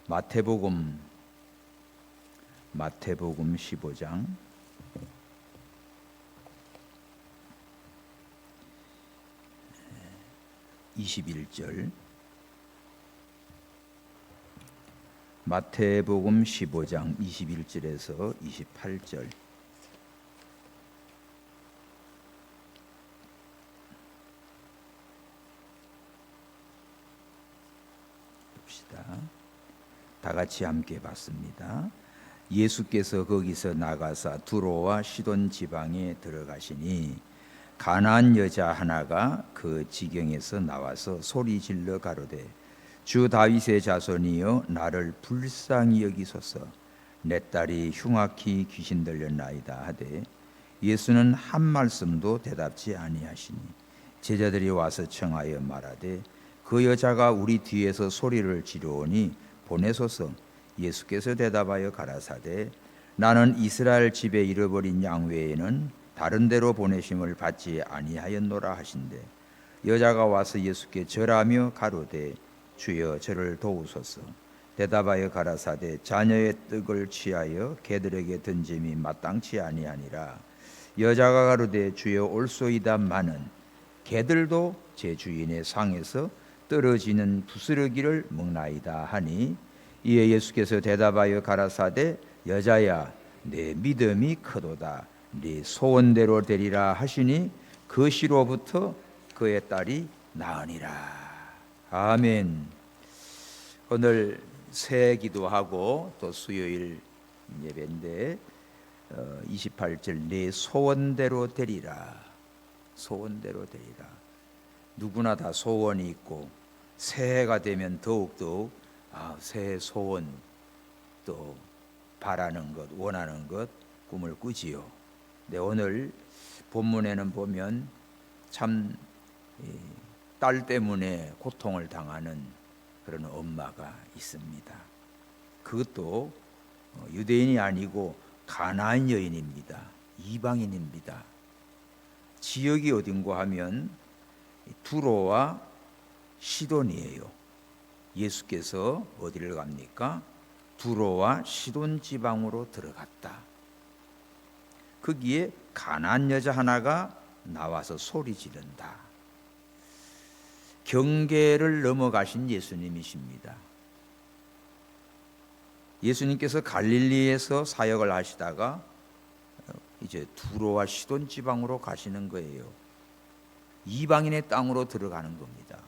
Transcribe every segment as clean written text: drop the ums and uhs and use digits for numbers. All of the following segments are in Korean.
마태복음 15장 21절, 마태복음 15장 21절에서 28절 봅시다. 다 같이 함께 봤습니다. 예수께서 거기서 나가사 두로와 시돈 지방에 들어가시니 가나안 여자 하나가 그 지경에서 나와서 소리 질러 가로되 주 다윗의 자손이여 나를 불쌍히 여기소서 내 딸이 흉악히 귀신 들렸나이다 하되 예수는 한 말씀도 대답지 아니하시니 제자들이 와서 청하여 말하되 그 여자가 우리 뒤에서 소리를 지르오니 보내소서. 예수께서 대답하여 가라사대 나는 이스라엘 집에 잃어버린 양 외에는 다른 데로 보내심을 받지 아니하였노라 하신대 여자가 와서 예수께 절하며 가로되 주여 저를 도우소서. 대답하여 가라사대 자녀의 떡을 취하여 개들에게 던짐이 마땅치 아니하니라. 여자가 가로되 주여 올소이다마는 개들도 제 주인의 상에서 떨어지는 부스러기를 먹나이다 하니 이에 예수께서 대답하여 가라사대 여자야 내 믿음이 크도다 네 소원대로 되리라 하시니 그 시로부터 그의 딸이 나으니라. 아멘. 오늘 새 기도하고 또 수요일 예배인데 28절 내 소원대로 되리라. 소원대로 되리라. 누구나 다 소원이 있고 새해가 되면 더욱더욱 새해 소원 또 바라는 것 원하는 것 꿈을 꾸지요. 네, 오늘 본문에는 보면 참 딸 때문에 고통을 당하는 그런 엄마가 있습니다. 그것도 유대인이 아니고 가나안 여인입니다. 이방인입니다. 지역이 어딘가 하면 두로와 시돈이에요. 예수께서 어디를 갑니까? 두로와 시돈 지방으로 들어갔다. 거기에 가나안 여자 하나가 나와서 소리 지른다. 경계를 넘어가신 예수님이십니다. 예수님께서 갈릴리에서 사역을 하시다가 이제 두로와 시돈 지방으로 가시는 거예요. 이방인의 땅으로 들어가는 겁니다.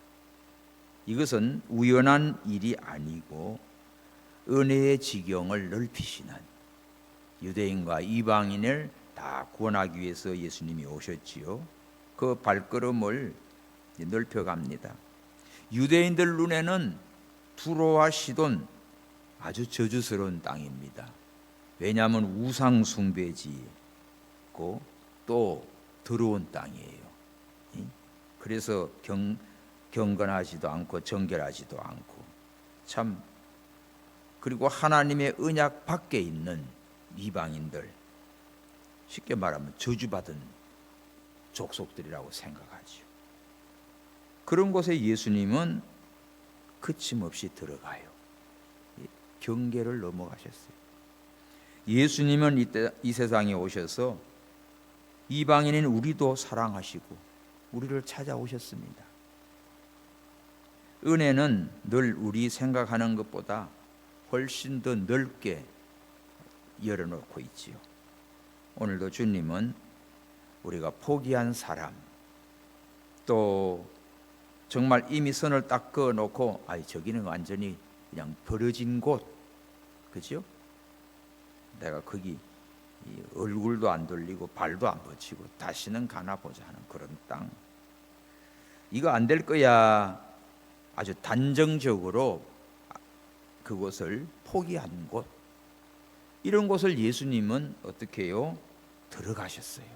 이것은 우연한 일이 아니고 은혜의 지경을 넓히시는, 유대인과 이방인을 다 구원하기 위해서 예수님이 오셨지요. 그 발걸음을 넓혀갑니다. 유대인들 눈에는 두로와 시돈 아주 저주스러운 땅입니다. 왜냐하면 우상 숭배지고 또 더러운 땅이에요. 그래서 경건하지도 않고 정결하지도 않고 참, 그리고 하나님의 언약 밖에 있는 이방인들, 쉽게 말하면 저주받은 족속들이라고 생각하죠. 그런 곳에 예수님은 거침없이 들어가요. 경계를 넘어가셨어요. 예수님은 이 세상에 오셔서 이방인인 우리도 사랑하시고 우리를 찾아오셨습니다. 은혜는 늘 우리 생각하는 것보다 훨씬 더 넓게 열어놓고 있지요. 오늘도 주님은 우리가 포기한 사람, 또 정말 이미 선을 딱 그어놓고 저기는 완전히 그냥 버려진 곳, 그죠? 내가 거기 얼굴도 안 돌리고 발도 안 붙이고 다시는 가나 보자 하는 그런 땅, 이거 안 될 거야 아주 단정적으로 그곳을 포기한 곳, 이런 곳을 예수님은 어떻게 해요? 들어가셨어요.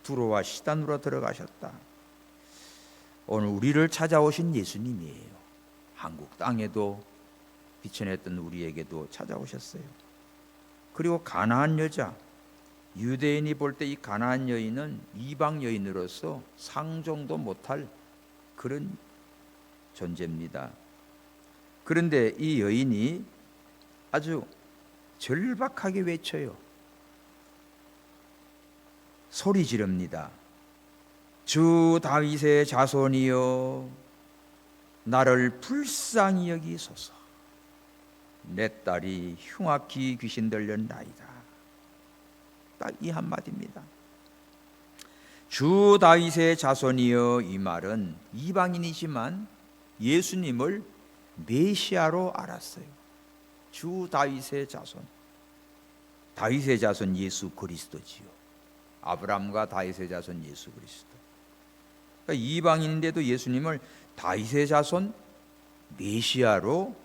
두로와 시돈으로 들어가셨다. 오늘 우리를 찾아오신 예수님이에요. 한국 땅에도 비천했던 우리에게도 찾아오셨어요. 그리고 가나안 여자, 유대인이 볼 때 이 가나안 여인은 이방 여인으로서 상종도 못할 그런 존재입니다. 그런데 이 여인이 아주 절박하게 외쳐요. 소리 지릅니다. 주 다윗의 자손이여, 나를 불쌍히 여기소서. 내 딸이 흉악히 귀신 들렸나이다. 딱 이 한마디입니다. 주 다윗의 자손이여, 이 말은 이방인이지만 예수님을 메시아로 알았어요. 주 다윗의 자손, 다윗의 자손 예수 그리스도지요. 아브라함과 다윗의 자손 예수 그리스도. 그러니까 이방인인데도 예수님을 다윗의 자손 메시아로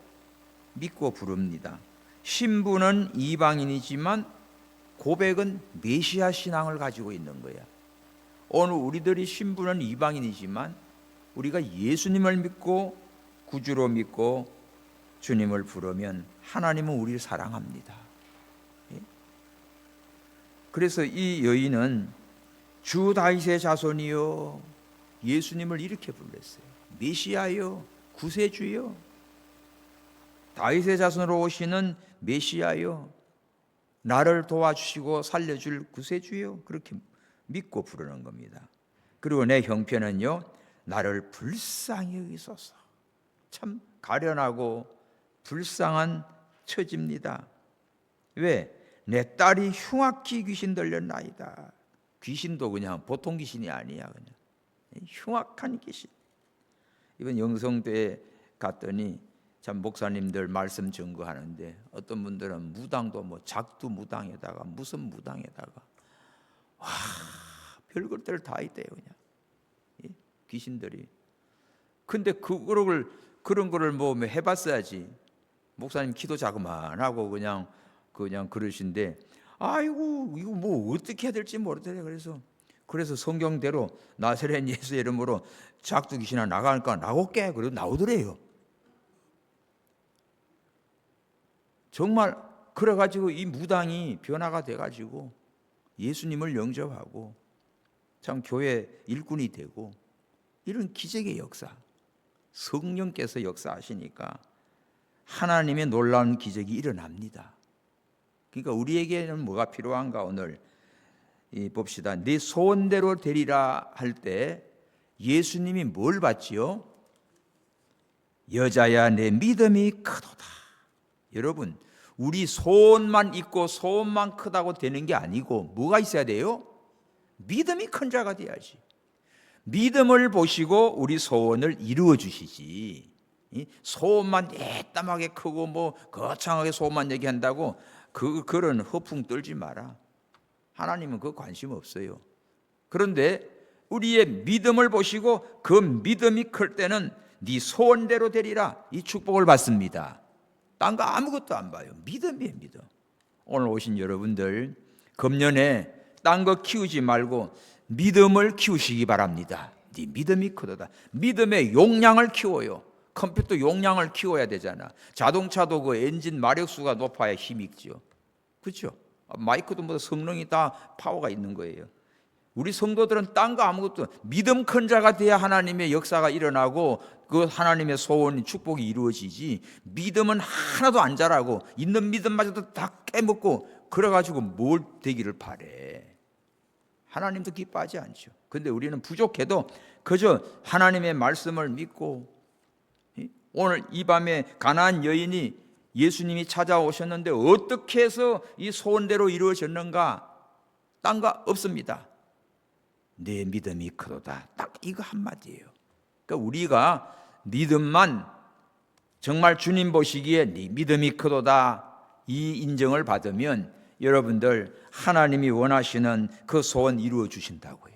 믿고 부릅니다. 신부는 이방인이지만 고백은 메시아 신앙을 가지고 있는 거야. 오늘 우리들이 신부는 이방인이지만 우리가 예수님을 믿고 구주로 믿고 주님을 부르면 하나님은 우리를 사랑합니다. 그래서 이 여인은 주 다윗의 자손이요, 예수님을 이렇게 불렀어요. 메시아요, 구세주요, 다윗의 자손으로 오시는 메시아요, 나를 도와주시고 살려줄 구세주요, 그렇게 믿고 부르는 겁니다. 그리고 내 형편은요, 나를 불쌍히 여기소서. 참 가련하고 불쌍한 처지입니다. 왜? 내 딸이 흉악히 귀신 들렸나이다. 귀신도 그냥 보통 귀신이 아니야. 그냥 흉악한 귀신. 이번 영성교회 갔더니 참 목사님들 말씀 증거하는데 어떤 분들은 무당도 뭐 작두 무당에다가 무슨 무당에다가 와 별것들 다 있대요. 그냥 귀신들이. 근데 그런 거를 뭐 해봤어야지. 목사님 기도 자그만하고 그냥 그러신데, 아이고 이거 뭐 어떻게 해야 될지 모르더래. 그래서 성경대로 나사렛 예수의 이름으로 작두 귀신아 나가니까 나올게. 그래도 나오더래요. 정말 그래가지고 이 무당이 변화가 돼가지고 예수님을 영접하고 참 교회 일꾼이 되고, 이런 기적의 역사, 성령께서 역사하시니까 하나님의 놀라운 기적이 일어납니다. 그러니까 우리에게는 뭐가 필요한가? 오늘 봅시다. 네 소원대로 되리라 할 때 예수님이 뭘 받지요? 여자야 내 믿음이 크도다. 여러분, 우리 소원만 있고 소원만 크다고 되는 게 아니고 뭐가 있어야 돼요? 믿음이 큰 자가 돼야지. 믿음을 보시고 우리 소원을 이루어 주시지. 소원만 애땀하게 크고 뭐 거창하게 소원만 얘기한다고 그런 허풍 떨지 마라. 하나님은 그 관심 없어요. 그런데 우리의 믿음을 보시고 그 믿음이 클 때는 네 소원대로 되리라, 이 축복을 받습니다. 딴 거 아무것도 안 봐요. 믿음이에요, 믿음. 오늘 오신 여러분들 금년에 딴 거 키우지 말고 믿음을 키우시기 바랍니다. 네 믿음이 크도다. 믿음의 용량을 키워요. 컴퓨터 용량을 키워야 되잖아. 자동차도 그 엔진 마력수가 높아야 힘이 있죠. 그렇죠? 마이크도 뭐 성능이 다 파워가 있는 거예요. 우리 성도들은 딴 거 아무것도, 믿음 큰 자가 돼야 하나님의 역사가 일어나고 그 하나님의 소원, 축복이 이루어지지. 믿음은 하나도 안 자라고 있는 믿음마저도 다 깨먹고 그래가지고 뭘 되기를 바래. 하나님도 기뻐하지 않죠. 근데 우리는 부족해도 그저 하나님의 말씀을 믿고, 오늘 이 밤에 가나안 여인이 예수님이 찾아오셨는데 어떻게 해서 이 소원대로 이루어졌는가? 딴 거 없습니다. 내 믿음이 크도다. 딱 이거 한마디예요. 그러니까 우리가 믿음만 정말 주님 보시기에 네 믿음이 크도다, 이 인정을 받으면 여러분들 하나님이 원하시는 그 소원 이루어 주신다고요.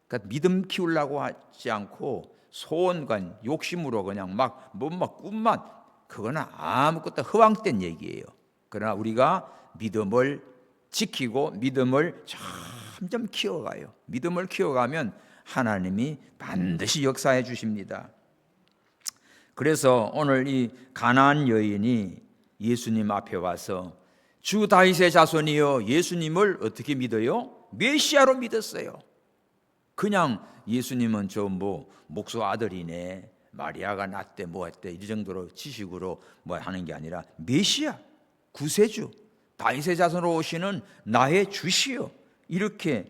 그러니까 믿음 키우려고 하지 않고 소원과 욕심으로 그냥 막 꿈만, 그거는 아무것도 허황된 얘기예요. 그러나 우리가 믿음을 지키고 믿음을 점점 키워가요. 믿음을 키워가면 하나님이 반드시 역사해 주십니다. 그래서 오늘 이 가나안 여인이 예수님 앞에 와서 주 다윗의 자손이여, 예수님을 어떻게 믿어요? 메시아로 믿었어요. 그냥 예수님은 저 목수 아들이네, 마리아가 낳대 뭐 했대 이 정도로 지식으로 뭐 하는 게 아니라 메시아, 구세주, 다윗의 자손으로 오시는 나의 주시여 이렇게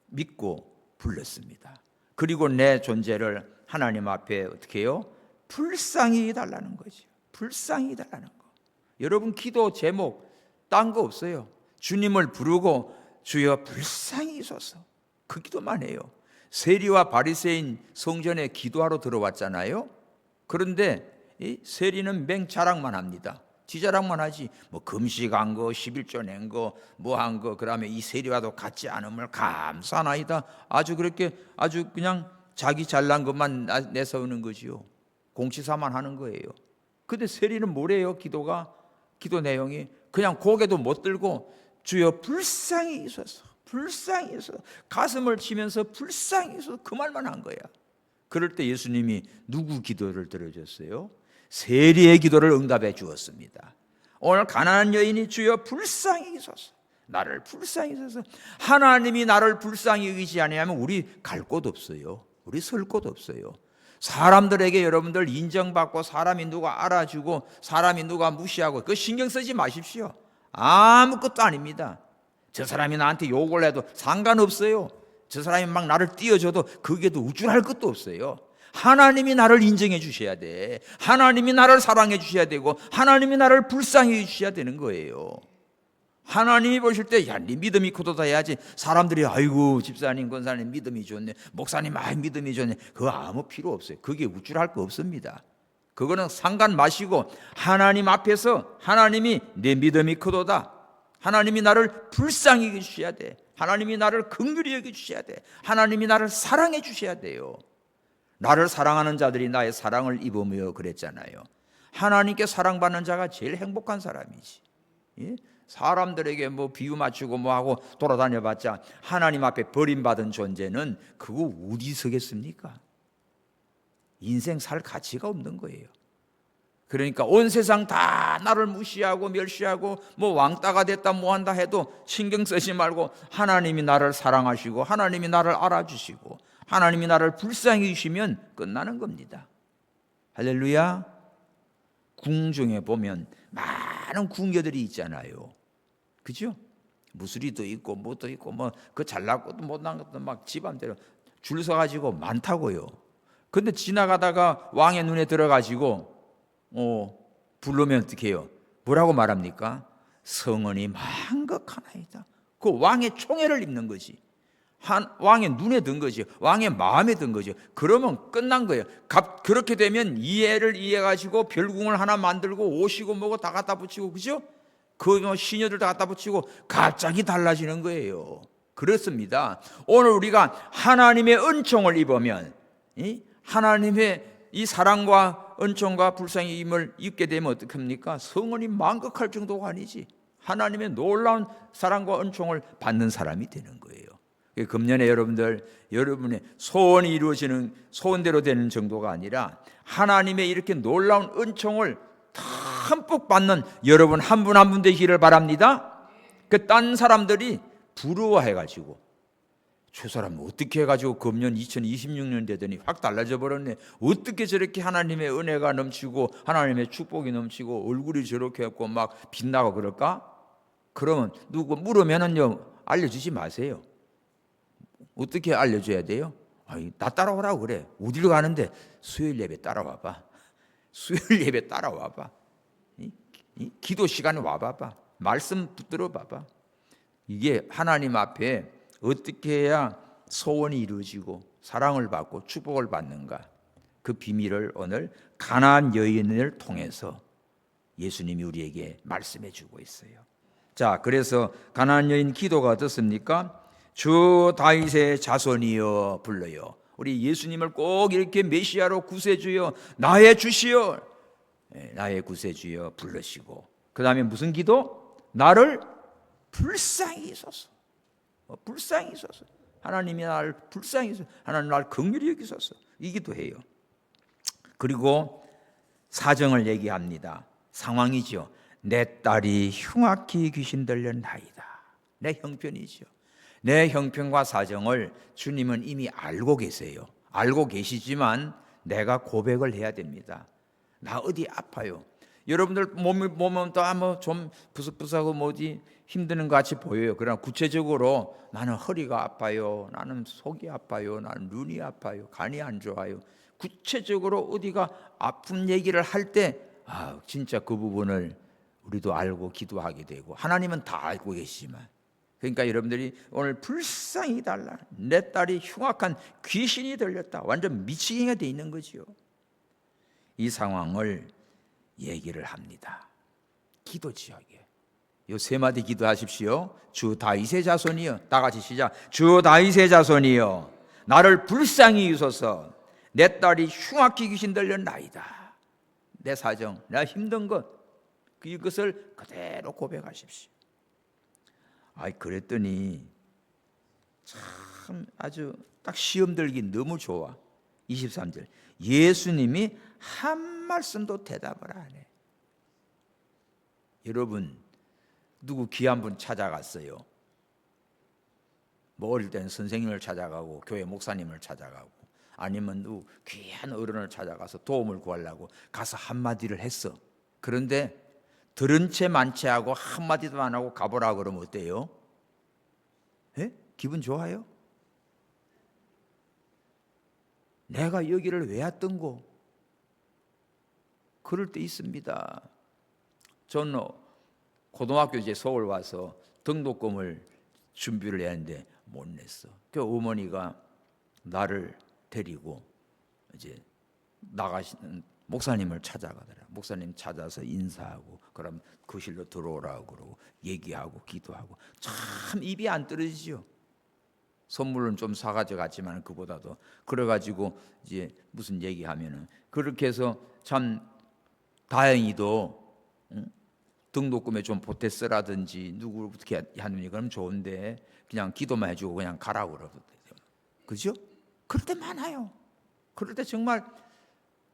믿고 불렀습니다. 그리고 내 존재를 하나님 앞에 어떻게 해요? 불쌍히 해달라는 거죠. 불쌍히 해달라는 거. 여러분 기도 제목 딴 거 없어요. 주님을 부르고 주여 불쌍히 있어서 그 기도만 해요. 세리와 바리새인 성전에 기도하러 들어왔잖아요. 그런데 이 세리는 맹자랑만 합니다. 지자랑만 하지 뭐 금식한 거, 11조 낸 거, 뭐 한 거, 그다음에 이 세리와도 같지 않음을 감사나이다. 아주 그렇게 아주 그냥 자기 잘난 것만 내세우는 거지요. 공치사만 하는 거예요. 근데 세리는 뭐래요? 기도 내용이 그냥 고개도 못 들고 주여 불쌍히 있어서, 불쌍히 있어서, 가슴을 치면서 불쌍히 있어서 그 말만 한 거야. 그럴 때 예수님이 누구 기도를 들어줬어요? 세리의 기도를 응답해 주었습니다. 오늘 가난한 여인이 주여 불쌍히 있어서, 나를 불쌍히 있어서, 하나님이 나를 불쌍히 여기지 아니하면 우리 갈 곳 없어요. 우리 설 곳 없어요. 사람들에게 여러분들 인정받고 사람이 누가 알아주고 사람이 누가 무시하고 그거 신경 쓰지 마십시오. 아무것도 아닙니다. 저 사람이 나한테 욕을 해도 상관없어요. 저 사람이 막 나를 띄워줘도 그게도 우쭐할 것도 없어요. 하나님이 나를 인정해 주셔야 돼. 하나님이 나를 사랑해 주셔야 되고 하나님이 나를 불쌍히 해 주셔야 되는 거예요. 하나님이 보실 때 야, 네 믿음이 크도다 해야지. 사람들이 아이고 집사님, 권사님 믿음이 좋네, 목사님 믿음이 좋네, 그거 아무 필요 없어요. 그게 우쭐할 거 없습니다. 그거는 상관 마시고 하나님 앞에서 하나님이 내 믿음이 크도다, 하나님이 나를 불쌍히 여겨 주셔야 돼, 하나님이 나를 긍휼히 여겨 주셔야 돼, 하나님이 나를 사랑해 주셔야 돼요. 나를 사랑하는 자들이 나의 사랑을 입으며 그랬잖아요. 하나님께 사랑받는 자가 제일 행복한 사람이지. 예? 사람들에게 뭐 비유 맞추고 뭐 하고 돌아다녀봤자 하나님 앞에 버림받은 존재는 그거 어디 서겠습니까? 인생 살 가치가 없는 거예요. 그러니까 온 세상 다 나를 무시하고 멸시하고 뭐 왕따가 됐다 뭐 한다 해도 신경 쓰지 말고 하나님이 나를 사랑하시고 하나님이 나를 알아주시고 하나님이 나를 불쌍히 여기시면 끝나는 겁니다. 할렐루야. 궁중에 보면 많은 궁녀들이 있잖아요. 그죠? 무술이도 있고 뭐도 있고 뭐 그 잘난 것도 못난 것도 막 집안대로 줄 서가지고 많다고요. 근데 지나가다가 왕의 눈에 들어가지고 부르면 어떻게 해요? 뭐라고 말합니까? 성은이 만극하나이다. 그 왕의 총애를 입는 거지. 왕의 눈에 든 거지. 왕의 마음에 든 거지. 그러면 끝난 거예요. 그렇게 되면 이해를 이해가지고 별궁을 하나 만들고 옷이고 뭐고 다 갖다 붙이고, 그죠? 그 시녀들 다 갖다 붙이고 갑자기 달라지는 거예요. 그렇습니다. 오늘 우리가 하나님의 은총을 입으면, 하나님의 이 사랑과 은총과 불쌍히임을 입게 되면 어떡합니까? 성은이 만극할 정도가 아니지. 하나님의 놀라운 사랑과 은총을 받는 사람이 되는 거예요. 금년에 여러분의 소원이 이루어지는 소원대로 되는 정도가 아니라 하나님의 이렇게 놀라운 은총을 듬뿍 받는 여러분 한 분 한 분 되기를 바랍니다. 딴 사람들이 부러워해가지고 저 사람 어떻게 해가지고 금년 2026년 되더니 확 달라져 버렸네. 어떻게 저렇게 하나님의 은혜가 넘치고 하나님의 축복이 넘치고 얼굴이 저렇게 했고 막 빛나고 그럴까? 그러면 누구 물으면은요 알려주지 마세요. 어떻게 알려줘야 돼요? 나 따라오라고 그래. 어디로 가는데? 수요일 예배 따라와봐. 수요일 예배 따라와봐. 기도 시간에 와봐봐. 말씀 붙들어 봐봐. 이게 하나님 앞에 어떻게 해야 소원이 이루어지고 사랑을 받고 축복을 받는가, 그 비밀을 오늘 가나안 여인을 통해서 예수님이 우리에게 말씀해 주고 있어요. 자, 그래서 가나안 여인 기도가 어떻습니까? 주 다윗의 자손이여 불러요. 우리 예수님을 꼭 이렇게 메시아로 구세주여 나의 주시여, 나의 구세주여 부르시고, 그 다음에 무슨 기도? 나를 불쌍히 여기소서. 불쌍히 여기소서. 하나님이 나를 불쌍히 여기소서. 하나님 나를 긍휼히 여기소서. 이 기도해요. 그리고 사정을 얘기합니다. 상황이죠. 내 딸이 흉악히 귀신 들렸나이다. 내 형편이죠. 내 형편과 사정을 주님은 이미 알고 계세요. 알고 계시지만 내가 고백을 해야 됩니다. 나 어디 아파요. 여러분들 몸은 또좀 부석부석하고 뭐지 힘드는 것 같이 보여요. 그러나 구체적으로 나는 허리가 아파요. 나는 속이 아파요. 나는 눈이 아파요. 간이 안 좋아요. 구체적으로 어디가 아픈 얘기를 할 때 진짜 그 부분을 우리도 알고 기도하게 되고 하나님은 다 알고 계시지만 그러니까 여러분들이 오늘 불쌍히 달라. 내 딸이 흉악한 귀신이 들렸다. 완전 미치게 돼 있는 거지요. 이 상황을 얘기를 합니다. 기도 지역에 요 세 마디 기도하십시오. 주 다윗의 자손이여. 다 같이 시작. 주 다윗의 자손이여 나를 불쌍히 여기소서. 내 딸이 흉악히 귀신 들렸나이다. 내 사정, 내가 힘든 것 이것을 그대로 고백하십시오. 그랬더니 참 아주 딱 시험 들기 너무 좋아. 23절 예수님이 한 말씀도 대답을 안 해. 여러분 누구 귀한 분 찾아갔어요. 뭐 어릴 때는 선생님을 찾아가고 교회 목사님을 찾아가고 아니면 누구 귀한 어른을 찾아가서 도움을 구하려고 가서 한마디를 했어. 그런데 들은 채 만취하고 한마디도 안 하고 가보라 그러면 어때요? 기분 좋아요? 내가 여기를 왜 왔던고? 그럴 때 있습니다. 저는 고등학교 이제 서울 와서 등록금을 준비를 해야 하는데 못 냈어. 그 어머니가 나를 데리고 이제 나가시는 목사님을 찾아가더라. 목사님 찾아서 인사하고 그럼 거실로 들어오라고 그러고 얘기하고 기도하고 참 입이 안 떨어지죠. 선물은 좀 사가져 갔지만 그보다도 그래가지고 이제 무슨 얘기하면은 그렇게 해서 참 다행히도 등록금에 좀 보태 쓰라든지 누구 어떻게 하느니 그럼 좋은데 그냥 기도만 해주고 그냥 가라고 그러거든요. 그죠? 그럴 때 많아요. 그럴 때 정말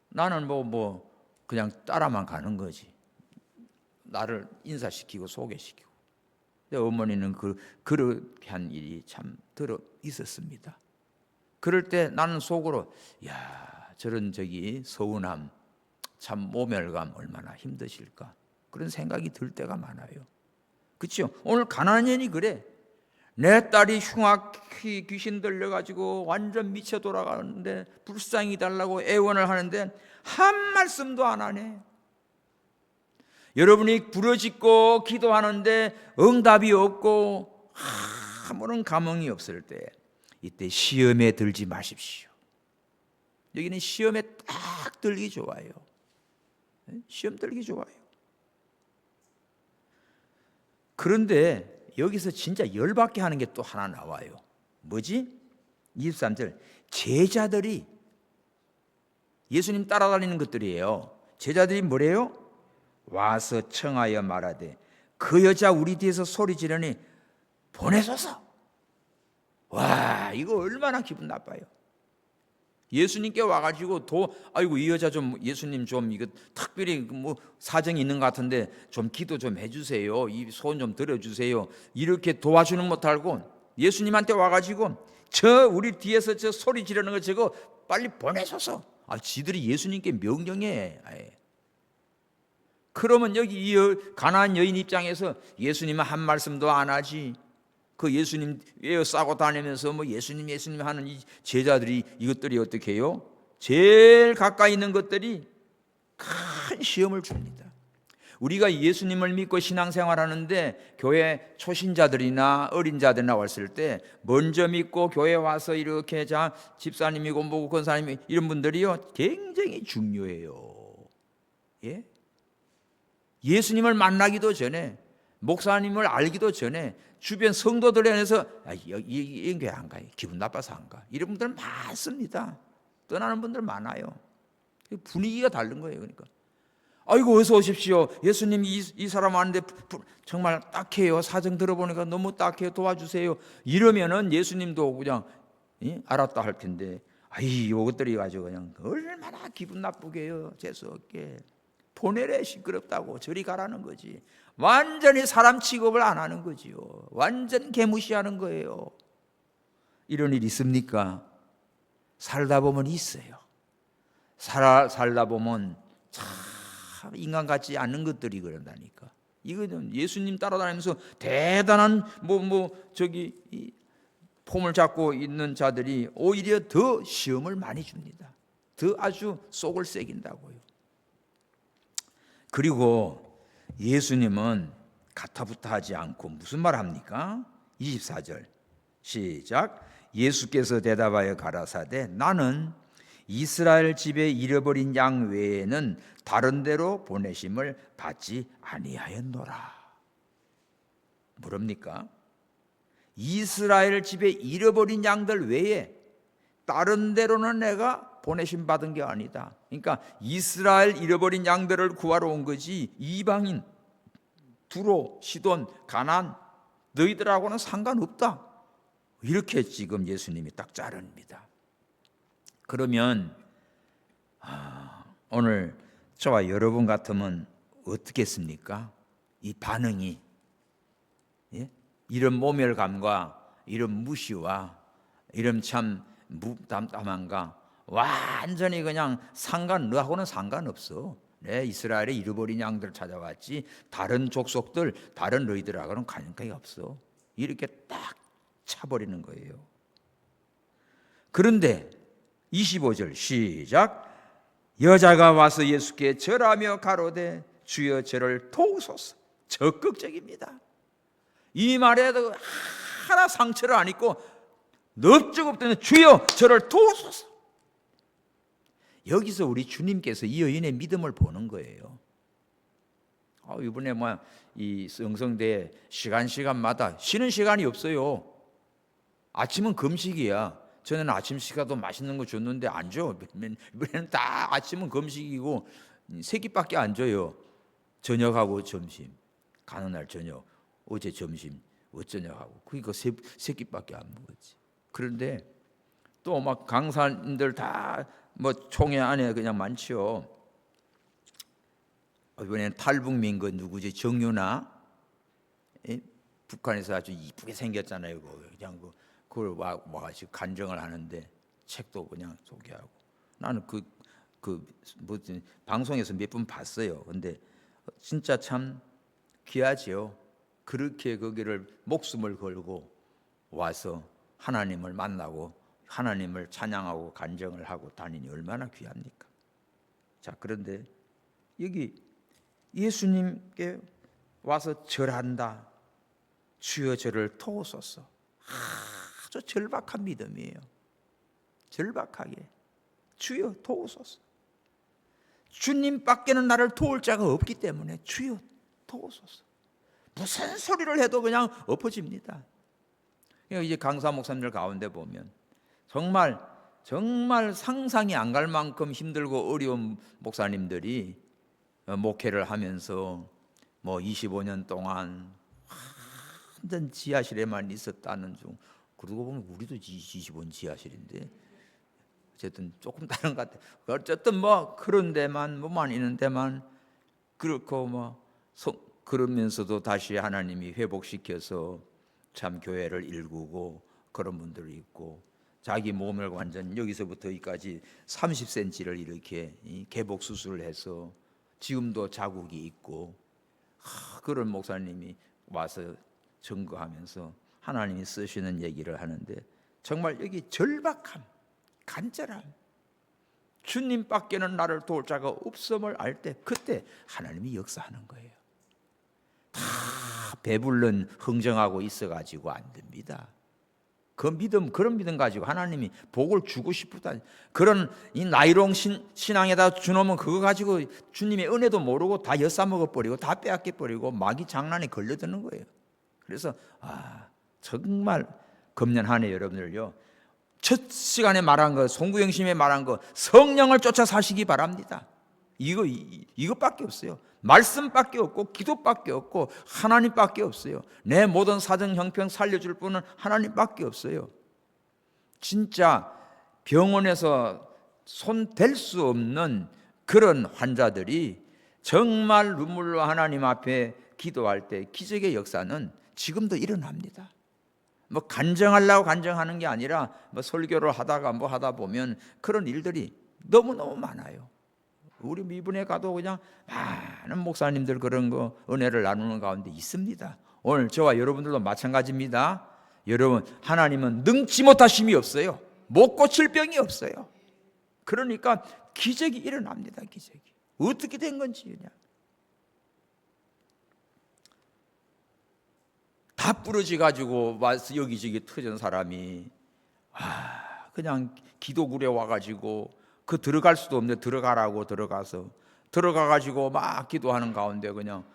나는 뭐 그냥 따라만 가는 거지. 나를 인사시키고 소개시키고. 근데 어머니는 그렇게 한 일이 참 들어 있었습니다. 그럴 때 나는 속으로 저런 서운함, 참 모멸감 얼마나 힘드실까 그런 생각이 들 때가 많아요. 그렇죠? 오늘 가난한 여인이 그래. 내 딸이 흉악히 귀신 들려가지고 완전 미쳐 돌아가는데 불쌍히 달라고 애원을 하는데 한 말씀도 안 하네. 여러분이 부르짖고 기도하는데 응답이 없고 아무런 감흥이 없을 때 이때 시험에 들지 마십시오. 여기는 시험에 딱 들기 좋아요. 시험 들기 좋아요. 그런데 여기서 진짜 열받게 하는 게 또 하나 나와요. 뭐지? 23절 제자들이 예수님 따라다니는 것들이에요. 제자들이 뭐래요? 와서 청하여 말하되 그 여자 우리 뒤에서 소리 지르니 보내소서. 와, 이거 얼마나 기분 나빠요. 예수님께 와가지고 아이고 이 여자 좀 예수님 좀 이거 특별히 뭐 사정이 있는 것 같은데 좀 기도 좀 해주세요. 이 소원 좀 들어주세요. 이렇게 도와주는 못하고 예수님한테 와가지고 저 우리 뒤에서 저 소리 지르는 거 저거 빨리 보내소서. 지들이 예수님께 명령해. 그러면 여기 이 가나안 여인 입장에서 예수님은 한 말씀도 안 하지. 그 예수님 에어 싸고 다니면서 뭐 예수님 하는 이 제자들이 이것들이 어떻게 해요? 제일 가까이 있는 것들이 큰 시험을 줍니다. 우리가 예수님을 믿고 신앙생활하는데 교회 초신자들이나 어린 자들이나 왔을 때 먼저 믿고 교회 와서 이렇게 집사님이고 뭐고 권사님이 이런 분들이요 굉장히 중요해요. 예? 예수님을 만나기도 전에 목사님을 알기도 전에 주변 성도들 안에서 이런 게 안 가요. 기분 나빠서 안 가. 이런 분들 많습니다. 떠나는 분들 많아요. 분위기가 다른 거예요. 그러니까 아이고 어서 오십시오. 예수님 이 사람 아는데 정말 딱해요. 사정 들어보니까 너무 딱해요. 도와주세요. 이러면은 예수님도 그냥 알았다 할 텐데 이것들이 가지고 그냥 얼마나 기분 나쁘게 해요. 재수없게 보내래 시끄럽다고 저리 가라는 거지. 완전히 사람 취급을 안 하는 거지요. 완전 개무시하는 거예요. 이런 일 있습니까? 살다 보면 있어요. 살다 보면 참 인간 같지 않은 것들이 그런다니까. 이거는 예수님 따라다니면서 대단한 폼을 잡고 있는 자들이 오히려 더 시험을 많이 줍니다. 더 아주 속을 새긴다고요. 그리고 예수님은 가타부타하지 않고 무슨 말 합니까? 24절 시작. 예수께서 대답하여 가라사대 나는 이스라엘 집에 잃어버린 양 외에는 다른 데로 보내심을 받지 아니하였노라. 뭐랍니까? 이스라엘 집에 잃어버린 양들 외에 다른 데로는 내가 보내심 받은 게 아니다. 그러니까 이스라엘 잃어버린 양들을 구하러 온 거지 이방인 두로, 시돈, 가나안 너희들하고는 상관없다. 이렇게 지금 예수님이 딱 자릅니다. 그러면 오늘 저와 여러분 같으면 어떻겠습니까? 이 반응이 이런 모멸감과 이런 무시와 이런 참 무담담함과 완전히 그냥 너하고는 상관없어. 내 이스라엘의 잃어버린 양들 찾아왔지 다른 족속들 다른 너희들하고는 관계가 없어. 이렇게 딱 차버리는 거예요. 그런데 25절 시작. 여자가 와서 예수께 절하며 가로되 주여 저를 도우소서. 적극적입니다. 이 말에도 하나 상처를 안 입고 넓적없더니 주여 저를 도우소서. 여기서 우리 주님께서 이 여인의 믿음을 보는 거예요. 이번에 이 성성대 시간마다 쉬는 시간이 없어요. 아침은 금식이야. 저는 아침 시간도 맛있는 거 줬는데 안 줘. 이번에는 다 아침은 금식이고 세 끼밖에 안 줘요. 저녁하고 점심. 가는 날 저녁, 어제 점심, 어저녁하고. 그러니까 세 끼밖에 안 먹었지. 그런데 또 강사님들 다 총회 안에 그냥 많지요. 이번에는 탈북민 그 누구지? 정유나 북한에서 아주 이쁘게 생겼잖아요. 그냥 그걸 와가지고 간증을 하는데 책도 그냥 소개하고. 나는 방송에서 몇 번 봤어요. 근데 진짜 참 귀하지요. 그렇게 거기를 목숨을 걸고 와서 하나님을 만나고 하나님을 찬양하고 간증을 하고 다니니 얼마나 귀합니까? 자, 그런데 여기 예수님께 와서 절한다. 주여 저를 도우소서. 아주 절박한 믿음이에요. 절박하게 주여 도우소서. 주님밖에는 나를 도울 자가 없기 때문에 주여 도우소서. 무슨 소리를 해도 그냥 엎어집니다. 이제 강사 목사님들 가운데 보면 정말 상상이 안 갈 만큼 힘들고 어려운 목사님들이 목회를 하면서 25년 동안 완전 지하실에만 있었다는 중. 그러고 보면 우리도 25년 지하실인데 어쨌든 조금 다른 것 같아요. 어쨌든 그런 데만 있는 데만 그렇고 그러면서도 다시 하나님이 회복시켜서 참 교회를 일구고 그런 분들이 있고 자기 몸을 완전 여기서부터 여기까지 30cm를 이렇게 개복 수술을 해서 지금도 자국이 있고 그런 목사님이 와서 증거하면서 하나님이 쓰시는 얘기를 하는데 정말 여기 절박함, 간절함, 주님밖에는 나를 도울 자가 없음을 알 때 그때 하나님이 역사하는 거예요. 다 배불른 흥정하고 있어가지고 안 됩니다. 그런 믿음 가지고 하나님이 복을 주고 싶다. 그런 이 나이롱 신앙에다 주놓으면 그거 가지고 주님의 은혜도 모르고 다 엿싸먹어버리고 다 빼앗겨버리고 마귀 장난에 걸려드는 거예요. 그래서 정말 금년 한 해 여러분들요, 첫 시간에 말한 거, 송구영심에 말한 거, 성령을 쫓아 사시기 바랍니다. 이것밖에 없어요. 말씀밖에 없고 기도밖에 없고 하나님밖에 없어요. 내 모든 사정 형편 살려줄 분은 하나님밖에 없어요. 진짜 병원에서 손 댈 수 없는 그런 환자들이 정말 눈물로 하나님 앞에 기도할 때 기적의 역사는 지금도 일어납니다. 간증하려고 간증하는 게 아니라 설교를 하다가 하다 보면 그런 일들이 너무너무 많아요. 우리 미분에 가도 그냥 많은 목사님들 그런 거 은혜를 나누는 가운데 있습니다. 오늘 저와 여러분들도 마찬가지입니다. 여러분, 하나님은 능치 못하심이 없어요. 못 고칠 병이 없어요. 그러니까 기적이 일어납니다. 기적이 어떻게 된 건지 그냥 다 부러지 가지고 와서 여기저기 터진 사람이 그냥 기도굴에 와가지고 그 들어갈 수도 없는데 들어가라고 들어가서 들어가가지고 막 기도하는 가운데 그냥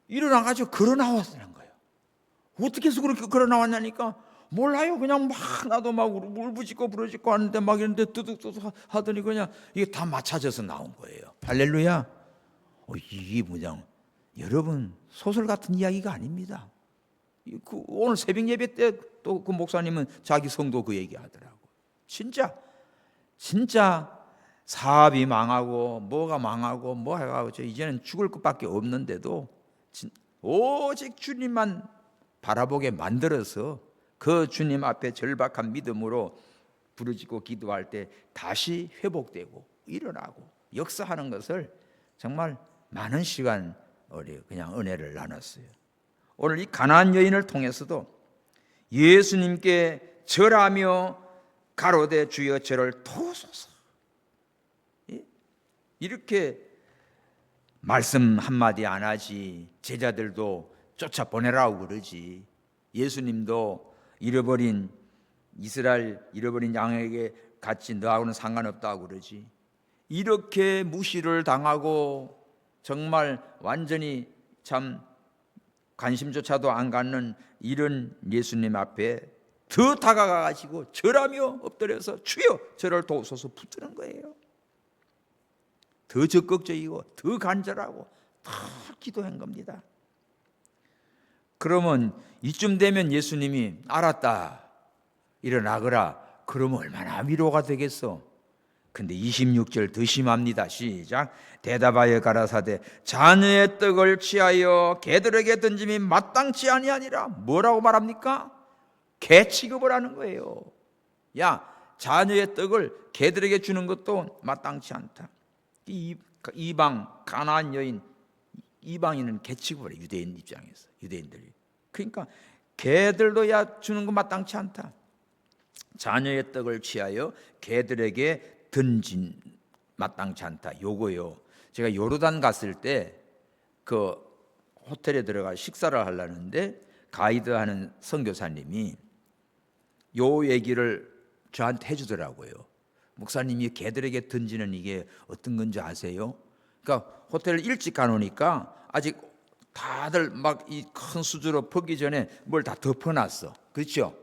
일어나가지고 걸어 나왔다는 거예요. 어떻게 해서 그렇게 걸어 나왔냐니까 몰라요. 그냥 막 나도 막 울부짖고 부러짓고 하는데 막 이런데 뜨득뜨득 하더니 그냥 이게 다 맞춰져서 나온 거예요. 할렐루야. 이게 뭐냐, 여러분 소설 같은 이야기가 아닙니다. 오늘 새벽 예배 때 또 그 목사님은 자기 성도 그 얘기하더라고. 진짜 사업이 망하고 뭐가 망하고 뭐 해가지고 이제는 죽을 것밖에 없는데도 오직 주님만 바라보게 만들어서 그 주님 앞에 절박한 믿음으로 부르짖고 기도할 때 다시 회복되고 일어나고 역사하는 것을 정말 많은 시간 우리 그냥 은혜를 나눴어요. 오늘 이 가나안 여인을 통해서도 예수님께 절하며 가로되 주여 저를 도우소서, 이렇게 말씀 한마디 안 하지 제자들도 쫓아보내라고 그러지. 예수님도 이스라엘 잃어버린 양에게 같이 너하고는 상관없다고 그러지. 이렇게 무시를 당하고 정말 완전히 참 관심조차도 안 갖는 이런 예수님 앞에 더 다가가가지고 절하며 엎드려서 주여 저를 도우소서 붙드는 거예요. 더 적극적이고 더 간절하고 더 기도한 겁니다. 그러면 이쯤 되면 예수님이 알았다 일어나거라 그러면 얼마나 위로가 되겠어. 근데 26절 더 심합니다. 시작. 대답하여 가라사대 자녀의 떡을 취하여 개들에게 던짐이 마땅치 아니하니라. 뭐라고 말합니까? 개 취급을 하는 거예요. 야, 자녀의 떡을 개들에게 주는 것도 마땅치 않다. 이방 가나안 여인, 이방인은 개 취급을 해요. 유대인 입장에서, 유대인들이. 그러니까 개들도 주는 거 마땅치 않다. 자녀의 떡을 취하여 개들에게 던진 마땅치 않다. 요거요. 제가 요르단 갔을 때 그 호텔에 들어가 식사를 하려는데 가이드하는 선교사님이 요 얘기를 저한테 해주더라고요. 목사님이 개들에게 던지는 이게 어떤 건지 아세요? 그러니까 호텔을 일찍 가놓으니까 아직 다들 막 이 큰 수저로 퍼기 전에 뭘 다 덮어놨어. 그렇죠?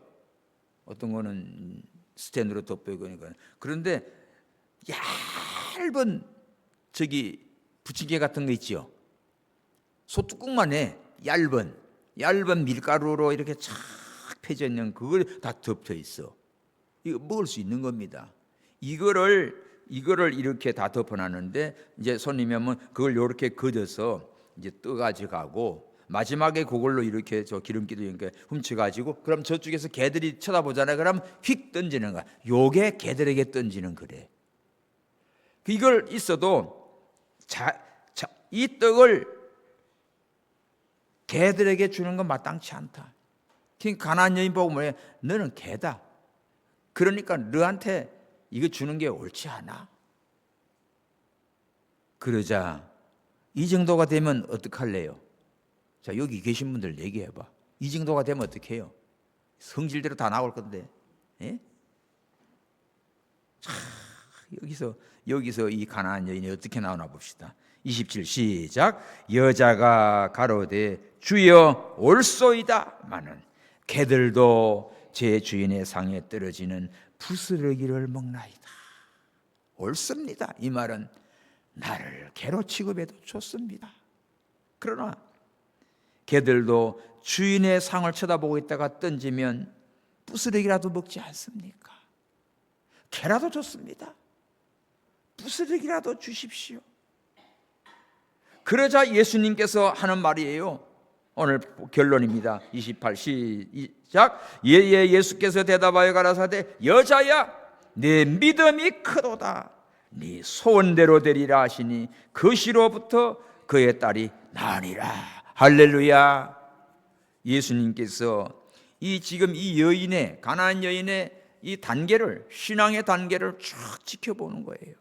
어떤 거는 스탠드로 덮어요. 그런데 얇은 부침개 같은 거 있죠. 소뚜껑만 해. 얇은 밀가루로 이렇게 착 펴져 있는 그걸 다 덮여 있어. 이거 먹을 수 있는 겁니다. 이거를 이렇게 다 덮어놨는데 이제 손님이 오면 그걸 이렇게 걷어서 이제 떠가지고 가고 마지막에 그걸로 이렇게 기름기도 이렇게 훔쳐가지고 그럼 저쪽에서 개들이 쳐다보잖아요. 그럼 휙 던지는 거야. 요게 개들에게 던지는 거래. 이걸 있어도 이 떡을 개들에게 주는 건 마땅치 않다. 가나안 여인 보고 뭐래? 너는 개다. 그러니까 너한테 이거 주는 게 옳지 않아. 그러자 이 정도가 되면 어떡할래요? 자, 여기 계신 분들 얘기해봐. 이 정도가 되면 어떻게 해요? 성질대로 다 나올 건데. 예? 자, 여기서 이 가나안 여인이 어떻게 나오나 봅시다. 27 시작. 여자가 가로되 주여 올소이다 마는 개들도 제 주인의 상에 떨어지는 부스러기를 먹나이다. 옳습니다. 이 말은 나를 개로 취급해도 좋습니다. 그러나 개들도 주인의 상을 쳐다보고 있다가 던지면 부스러기라도 먹지 않습니까? 개라도 좋습니다. 부스러기라도 주십시오. 그러자 예수님께서 하는 말이에요. 오늘 결론입니다. 28 시작. 예수께서 대답하여 가라사대 여자야 네 믿음이 크도다. 네 소원대로 되리라 하시니 그 시로부터 그의 딸이 나으니라. 할렐루야. 예수님께서 지금 이 여인의, 가나안 여인의 이 단계를, 신앙의 단계를 쭉 지켜보는 거예요.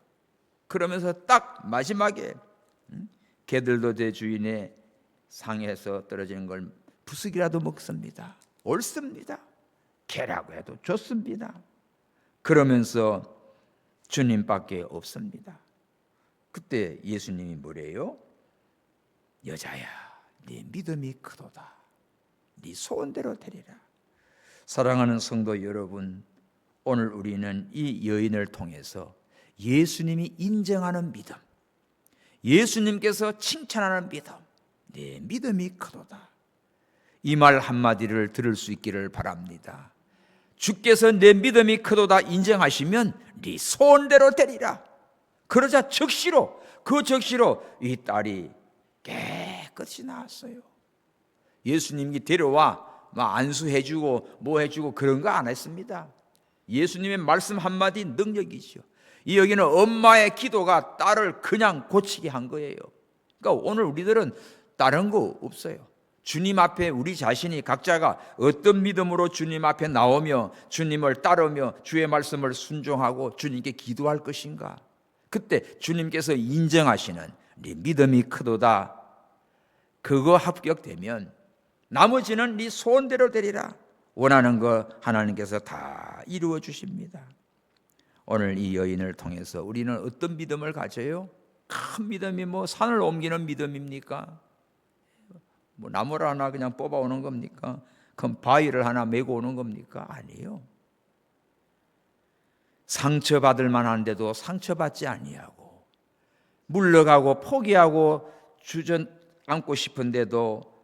그러면서 딱 마지막에 개들도 제 주인의 상에서 떨어지는 걸 부스기라도 먹습니다. 옳습니다. 개라고 해도 좋습니다. 그러면서 주님밖에 없습니다. 그때 예수님이 뭐래요? 여자야, 네 믿음이 크도다. 네 소원대로 되리라. 사랑하는 성도 여러분, 오늘 우리는 이 여인을 통해서 예수님이 인정하는 믿음, 예수님께서 칭찬하는 믿음, 네 믿음이 크도다, 이 말 한마디를 들을 수 있기를 바랍니다. 주께서 내 믿음이 크도다 인정하시면 네 소원대로 되리라. 그러자 즉시로, 그 즉시로 이 딸이 깨끗이 나았어요. 예수님이 데려와 안수해주고 뭐 해주고 그런 거 안 했습니다. 예수님의 말씀 한마디 능력이죠. 여기는 엄마의 기도가 딸을 그냥 고치게 한 거예요. 그러니까 오늘 우리들은 다른 거 없어요. 주님 앞에 우리 자신이 각자가 어떤 믿음으로 주님 앞에 나오며 주님을 따르며 주의 말씀을 순종하고 주님께 기도할 것인가. 그때 주님께서 인정하시는 네 믿음이 크도다, 그거 합격되면 나머지는 네 소원대로 되리라. 원하는 거 하나님께서 다 이루어 주십니다. 오늘 이 여인을 통해서 우리는 어떤 믿음을 가져요? 큰 믿음이 산을 옮기는 믿음입니까? 나무를 하나 그냥 뽑아오는 겁니까? 큰 바위를 하나 메고 오는 겁니까? 아니에요. 상처받을 만한데도 상처받지 아니하고, 물러가고 포기하고 주저앉고 싶은데도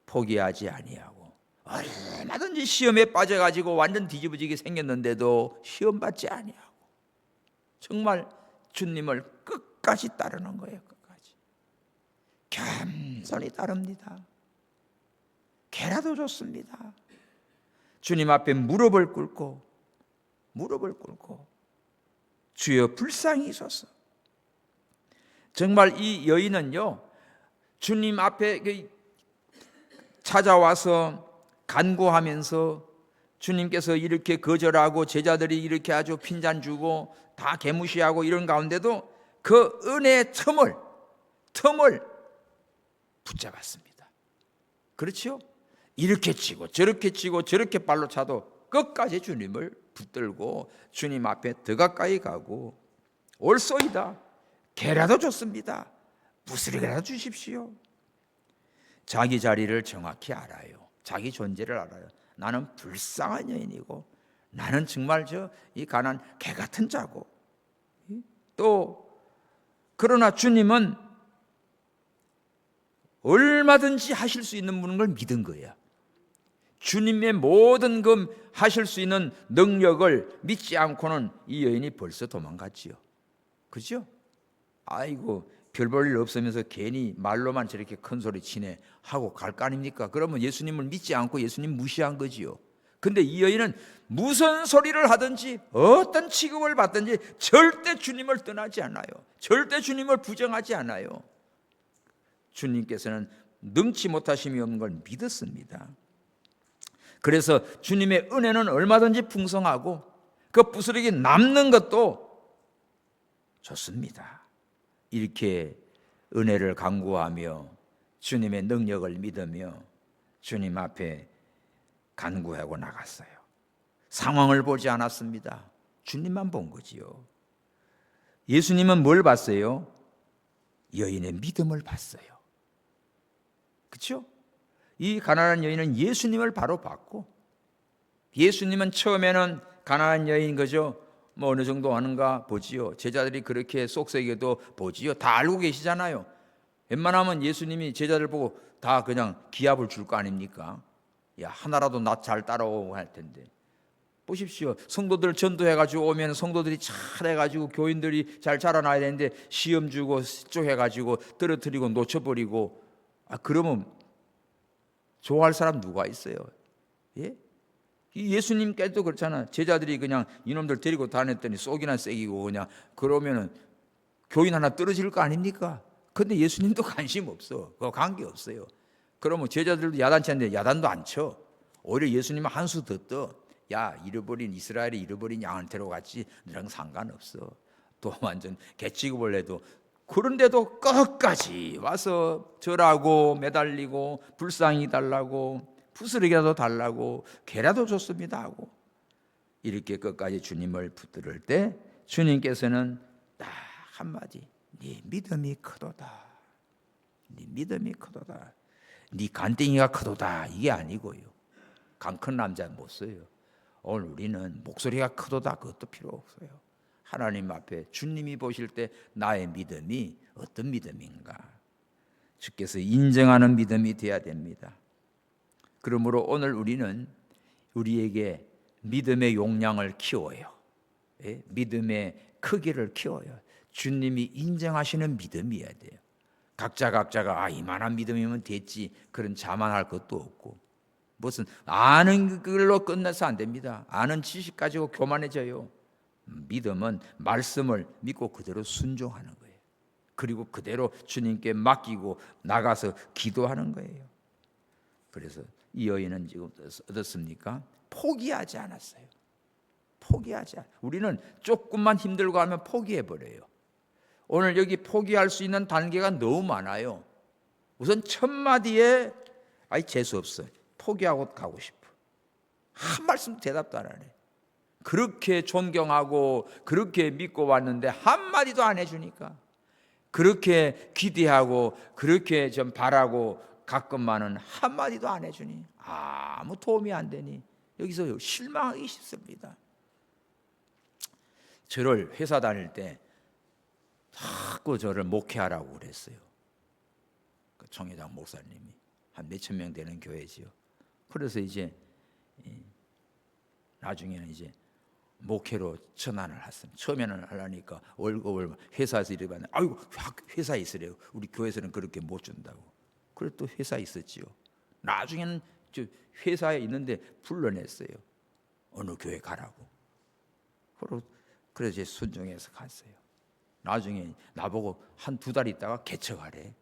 포기하지 아니하고, 얼마든지 시험에 빠져가지고 완전 뒤집어지게 생겼는데도 시험 받지 아니하고, 정말 주님을 끝까지 따르는 거예요. 끝까지 겸손히 따릅니다. 개라도 좋습니다. 주님 앞에 무릎을 꿇고 주여 불쌍히 있어서. 정말 이 여인은요, 주님 앞에 찾아와서 간구하면서 주님께서 이렇게 거절하고 제자들이 이렇게 아주 핀잔 주고 다 개무시하고 이런 가운데도 그 은혜의 틈을 붙잡았습니다. 그렇죠? 이렇게 치고 저렇게 발로 차도 끝까지 주님을 붙들고 주님 앞에 더 가까이 가고, 옳소이다, 개라도 좋습니다, 부스러기라도 주십시오. 자기 자리를 정확히 알아요. 자기 존재를 알아요. 나는 불쌍한 여인이고, 나는 정말 이 가난 개 같은 자고, 또 그러나 주님은 얼마든지 하실 수 있는 분인 걸 믿은 거예요. 주님의 모든 하실 수 있는 능력을 믿지 않고는 이 여인이 벌써 도망갔지요. 그죠? 아이고, 별 볼 일 없으면서 괜히 말로만 저렇게 큰 소리 치네 하고 갈 거 아닙니까? 그러면 예수님을 믿지 않고 예수님 무시한 거지요. 근데 이 여인은 무슨 소리를 하든지 어떤 취급을 받든지 절대 주님을 떠나지 않아요. 절대 주님을 부정하지 않아요. 주님께서는 능치 못하심이 없는 걸 믿었습니다. 그래서 주님의 은혜는 얼마든지 풍성하고 그 부스러기 남는 것도 좋습니다. 이렇게 은혜를 간구하며 주님의 능력을 믿으며 주님 앞에 간구하고 나갔어요. 상황을 보지 않았습니다. 주님만 본 거지요. 예수님은 뭘 봤어요? 여인의 믿음을 봤어요. 그렇죠? 이 가난한 여인은 예수님을 바로 봤고, 예수님은 처음에는 가난한 여인 거죠. 어느 정도 하는가 보지요. 제자들이 그렇게 쏙새겨도 보지요. 다 알고 계시잖아요. 웬만하면 예수님이 제자들 보고 다 그냥 기합을 줄 거 아닙니까? 야, 하나라도 나 잘 따라오고 할 텐데. 보십시오. 성도들 전도해가지고 오면 성도들이 잘해가지고 교인들이 잘 자라나야 되는데 시험 주고 쪼개가지고 떨어뜨리고 놓쳐버리고, 그러면 좋아할 사람 누가 있어요? 예? 예수님께도 그렇잖아. 제자들이 그냥 이놈들 데리고 다녔더니 쏙이나 쐐기고 그냥 그러면은 교인 하나 떨어질 거 아닙니까? 근데 예수님도 관심 없어. 그거 관계 없어요. 그러면 제자들도 야단치 않는데 야단도 안 쳐. 오히려 예수님은 한 수 더 떠. 야, 잃어버린 이스라엘이 잃어버린 양을 데려갔지 너랑 상관없어. 또 완전 개취급을 해도 그런데도 끝까지 와서 절하고 매달리고 불쌍히 달라고 부스러기라도 달라고 개라도 줬습니다 하고 이렇게 끝까지 주님을 붙들을 때 주님께서는 딱 한마디, 네 믿음이 크도다. 네 믿음이 크도다. 네 간땡이가 크도다. 이게 아니고요. 간 큰 남자 못 써요. 오늘 우리는 목소리가 크도다. 그것도 필요 없어요. 하나님 앞에 주님이 보실 때 나의 믿음이 어떤 믿음인가? 주께서 인정하는 믿음이 되어야 됩니다. 그러므로 오늘 우리는 우리에게 믿음의 용량을 키워요. 예? 믿음의 크기를 키워요. 주님이 인정하시는 믿음이어야 돼요. 각자가 이만한 믿음이면 됐지 그런 자만할 것도 없고 무슨 아는 걸로 끝내서 안 됩니다. 아는 지식 가지고 교만해져요. 믿음은 말씀을 믿고 그대로 순종하는 거예요. 그리고 그대로 주님께 맡기고 나가서 기도하는 거예요. 그래서 이 여인은 지금 어떻습니까? 포기하지 않았어요. 우리는 조금만 힘들고 하면 포기해버려요. 오늘 여기 포기할 수 있는 단계가 너무 많아요. 우선 첫 마디에 재수없어. 포기하고 가고 싶어. 한 말씀 대답도 안 하네. 그렇게 존경하고 그렇게 믿고 왔는데 한마디도 안 해주니까 그렇게 기대하고 그렇게 좀 바라고 가끔만은 한마디도 안 해주니 아무 도움이 안 되니 여기서 실망하기 쉽습니다. 저를 회사 다닐 때 자꾸 저를 목회하라고 그랬어요. 그 총회장 목사님이 한 몇천 명 되는 교회지요. 그래서 이제 나중에는 이제 목회로 전환을 했습니다. 처음에는 하려니까 월급을 회사에서 이렇게 받는 아이고 회사에 있으래요. 우리 교회에서는 그렇게 못 준다고. 그래도 또 회사에 있었지요. 나중에는 저 회사에 있는데 불러냈어요. 어느 교회 가라고. 그래서 이제 순종해서 갔어요. 나중에 나보고 한 두 달 있다가 개척하래.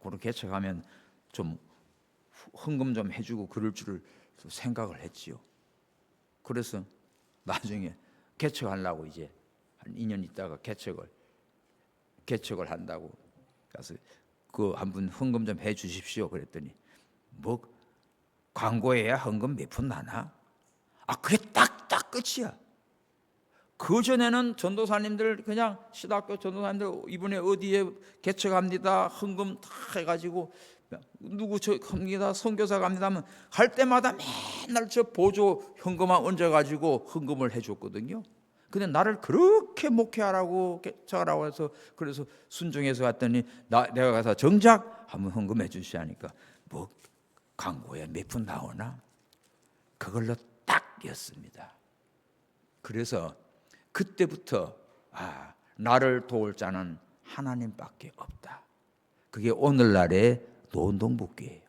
그렇게 개척하면 좀 헌금 좀 해주고 그럴 줄을 생각을 했지요. 그래서 나중에 개척하려고 이제 한 2년 있다가 개척을 한다고 그래서 그 한 분 헌금 좀 해주십시오 그랬더니 뭐 광고해야 헌금 몇 푼 나나? 그게 딱 끝이야. 그 전에는 전도사님들 그냥 시다학교 전도사님들 이번에 어디에 개척합니다 헌금 다 해가지고 누구 저 갑니다 선교사 갑니다 하면 갈 때마다 맨날 저 보조 현금만 얹어가지고 헌금을 해줬거든요. 근데 나를 그렇게 목회하라고 개척하라고 해서 그래서 순종해서 갔더니 내가 가서 정작 한번 헌금해 주시하니까 뭐 광고에 몇 푼 나오나? 그걸로 딱이었습니다. 그래서 그때부터 나를 도울 자는 하나님밖에 없다. 그게 오늘날의 노원동복교예요.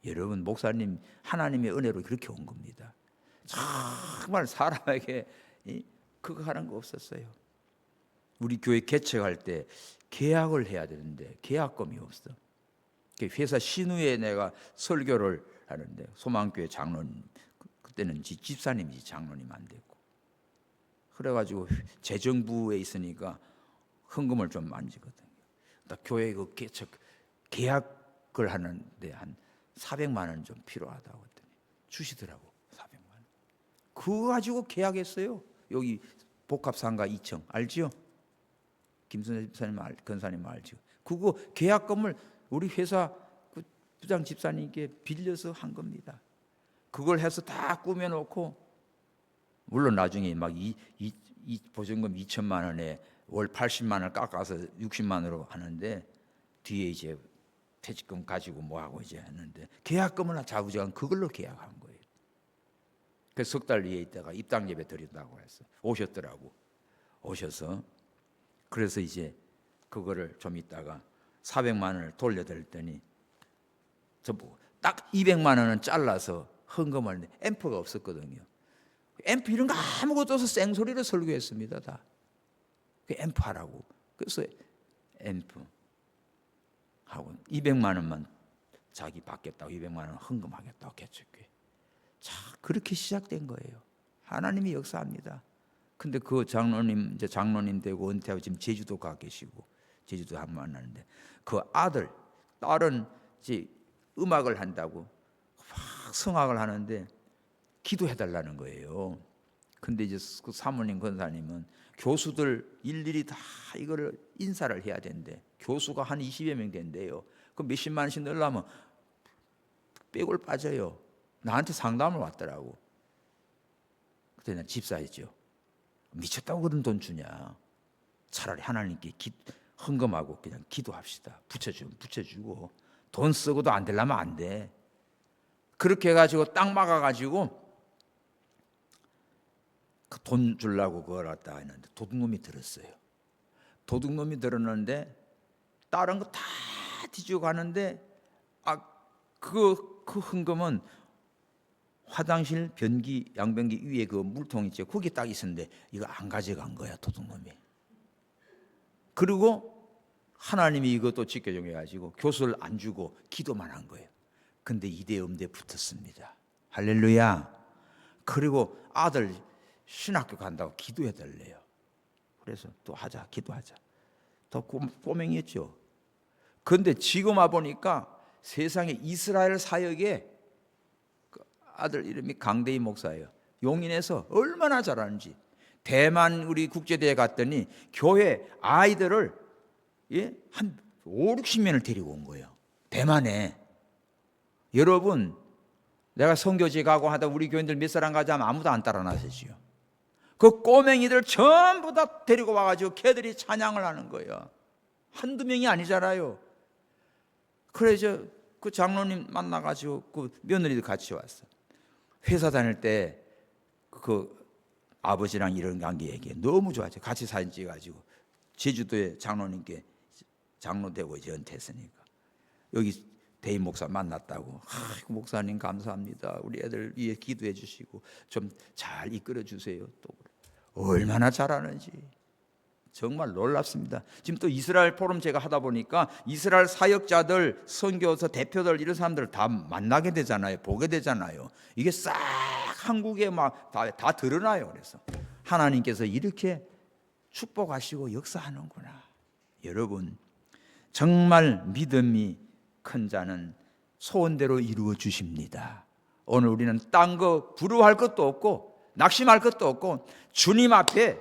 여러분 목사님 하나님의 은혜로 그렇게 온 겁니다. 정말 사람에게 그거 하는 거 없었어요. 우리 교회 개척할 때 계약을 해야 되는데 계약금이 없어. 회사 신우에 내가 설교를 하는데 소망교회 장로님 그때는 집사님이지 장로님 안 됐고 그래가지고 재정부에 있으니까 헌금을 좀 만지거든요. 나 교회 그 개척 계약을 하는데 한 400만 원 좀 필요하다고 했더니 주시더라고. 400만 원. 그거 가지고 계약했어요. 여기 복합상가 2층 알지요? 김순재 집사님 권사님 알죠? 그거 계약금을 우리 회사 그 부장 집사님께 빌려서 한 겁니다. 그걸 해서 다 꾸며놓고 물론 나중에 막 이 보증금 2천만 원에 월 80만 원을 깎아서 60만 원으로 하는데 뒤에 이제 퇴직금 가지고 뭐하고 이제 했는데 계약금을 자부지간 그걸로 계약한 거예요. 그래서 석 달 뒤에 있다가 입당 예배 드린다고 해서 오셨더라고. 오셔서 그래서 이제 그거를 좀 있다가 400만 원을 돌려드렸더니 딱 200만 원은 잘라서 헌금을 앰프가 없었거든요. 앰프 이런 거 아무것도 없어서 생소리로 설교했습니다. 다 그 앰프 하라고. 그래서 앰프 하고 200만 원만 자기 받겠다고 200만 원 헌금하겠다고 개척교회. 자, 그렇게 시작된 거예요. 하나님이 역사합니다. 근데 그 장로님 이제 장로님 되고 은퇴하고 지금 제주도 가 계시고 제주도 한 번 만나는데 그 딸은 이제 음악을 한다고 막 성악을 하는데 기도해달라는 거예요. 근데 이제 그 사모님 권사님은 교수들 일일이 다 이거를 인사를 해야 된대. 교수가 한 20여 명 된대요. 그 몇십만 원씩 넣으려면 빼골 빠져요. 나한테 상담을 왔더라고. 그때 난 집사했죠. 미쳤다고 그런 돈 주냐. 차라리 하나님께 헌금하고 그냥 기도합시다. 붙여주면 붙여주고 돈 쓰고도 안 되려면 안 돼. 그렇게 해가지고 땅 막아가지고 그 돈 주려고 그걸 갖다 했는데 도둑놈이 들었어요. 도둑놈이 들었는데 다른 거 다 뒤지고 가는데 그 헌금은 화장실 변기 양변기 위에 그 물통 있죠. 거기 딱 있었는데 이거 안 가져간 거야 도둑놈이. 그리고 하나님이 이것도 지켜줘가지고 교수를 안 주고 기도만 한 거예요. 근데 이대음대 붙었습니다. 할렐루야. 그리고 아들 신학교 간다고 기도해달래요. 그래서 또 하자 기도하자. 더 꼬맹이였죠. 근데 지금 와보니까 세상에 이스라엘 사역에 그 아들 이름이 강대희 목사예요. 용인에서 얼마나 잘하는지. 대만 우리 국제대회 갔더니 교회 아이들을 한 5, 60명을 데리고 온 거예요. 대만에. 여러분 내가 선교지 가고 하다 우리 교인들 몇 사람 가자면 아무도 안 따라 나서지요. 그 꼬맹이들 전부 다 데리고 와가지고 걔들이 찬양을 하는 거예요. 한두 명이 아니잖아요. 그래서 그 장로님 만나가지고 그 며느리도 같이 왔어. 회사 다닐 때 그 아버지랑 이런 관계 얘기해. 너무 좋아져. 같이 사진 찍어가지고 제주도에 장로님께 장로 되고 이제 은퇴했으니까 여기 대인 목사 만났다고. 목사님 감사합니다. 우리 애들 위해 기도해 주시고 좀 잘 이끌어 주세요. 또 얼마나 잘하는지 정말 놀랍습니다. 지금 또 이스라엘 포럼 제가 하다 보니까 이스라엘 사역자들, 선교사 대표들 이런 사람들 다 만나게 되잖아요. 보게 되잖아요. 이게 싹 한국에 막 다 드러나요. 그래서 하나님께서 이렇게 축복하시고 역사하는구나. 여러분 정말 믿음이 큰 자는 소원대로 이루어 주십니다. 오늘 우리는 딴 거 부러워할 것도 없고 낙심할 것도 없고 주님 앞에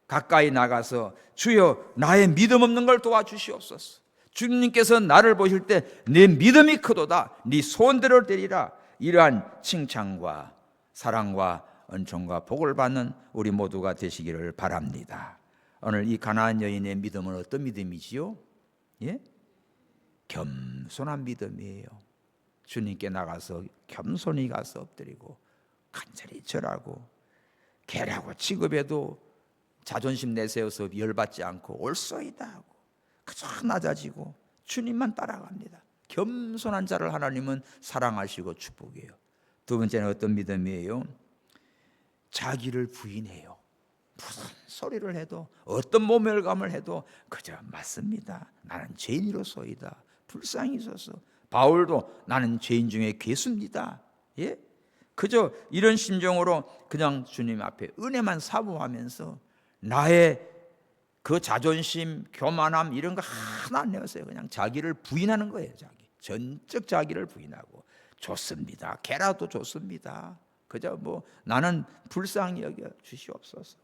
가까이 나가서 주여 나의 믿음 없는 걸 도와주시옵소서. 주님께서 나를 보실 때 내 믿음이 크도다. 네 소원대로 되리라. 이러한 칭찬과 사랑과 은총과 복을 받는 우리 모두가 되시기를 바랍니다. 오늘 이 가나안 여인의 믿음은 어떤 믿음이지요? 예? 겸손한 믿음이에요. 주님께 나가서 겸손히 가서 엎드리고 간절히 절하고 개라고 취급해도 자존심 내세워서 열받지 않고 옳소이다 하고 그저 낮아지고 주님만 따라갑니다. 겸손한 자를 하나님은 사랑하시고 축복해요. 두 번째는 어떤 믿음이에요? 자기를 부인해요. 무슨 소리를 해도 어떤 모멸감을 해도 그저 맞습니다. 나는 죄인이로소이다. 불쌍히 있어서 바울도 나는 죄인 중에 괴수입니다. 예? 그저 이런 심정으로 그냥 주님 앞에 은혜만 사모하면서 나의 그 자존심, 교만함 이런 거 하나 안 내었어요. 그냥 자기를 부인하는 거예요. 자기 전적 자기를 부인하고 좋습니다. 개라도 좋습니다. 그저 뭐 나는 불쌍히 여겨 주시옵소서.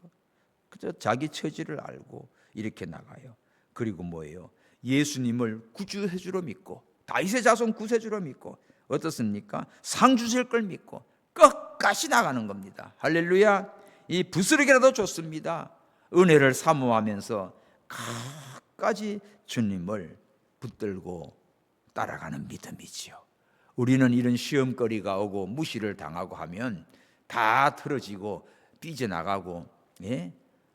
그저 자기 처지를 알고 이렇게 나가요. 그리고 뭐예요? 예수님을 구주해주로 믿고 다윗의 자손 구세주로 믿고 어떻습니까? 상 주실 걸 믿고 끝까지 나가는 겁니다. 할렐루야. 이 부스러기라도 좋습니다. 은혜를 사모하면서 끝까지 주님을 붙들고 따라가는 믿음이지요. 우리는 이런 시험거리가 오고 무시를 당하고 하면 다 틀어지고 삐져나가고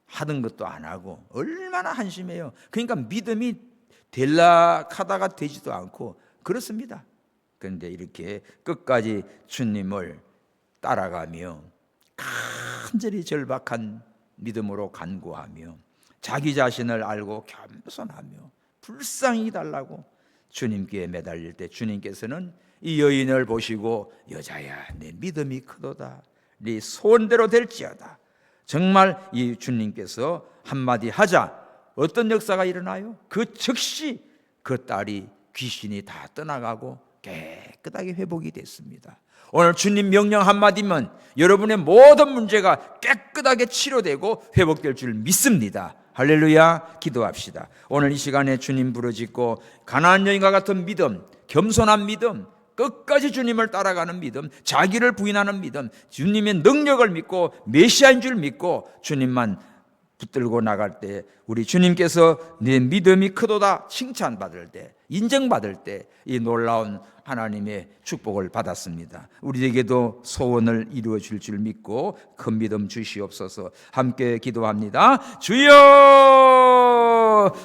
하던 것도 안 하고 얼마나 한심해요. 그러니까 믿음이 될라 하다가 되지도 않고 그렇습니다. 그런데 이렇게 끝까지 주님을 따라가며 간절히 절박한 믿음으로 간구하며 자기 자신을 알고 겸손하며 불쌍히 달라고 주님께 매달릴 때 주님께서는 이 여인을 보시고 여자야 내 믿음이 크도다 네 소원대로 될지어다. 정말 이 주님께서 한마디 하자 어떤 역사가 일어나요? 그 즉시 그 딸이 귀신이 다 떠나가고 깨끗하게 회복이 됐습니다. 오늘 주님 명령 한마디면 여러분의 모든 문제가 깨끗하게 치료되고 회복될 줄 믿습니다. 할렐루야. 기도합시다. 오늘 이 시간에 주님 부르짖고 가나안 여인과 같은 믿음, 겸손한 믿음, 끝까지 주님을 따라가는 믿음, 자기를 부인하는 믿음, 주님의 능력을 믿고 메시아인 줄 믿고 주님만 붙들고 나갈 때 우리 주님께서 네 믿음이 크도다 칭찬받을 때, 인정받을 때 이 놀라운 하나님의 축복을 받았습니다. 우리에게도 소원을 이루어 줄 줄 믿고 큰 믿음 주시옵소서. 함께 기도합니다. 주여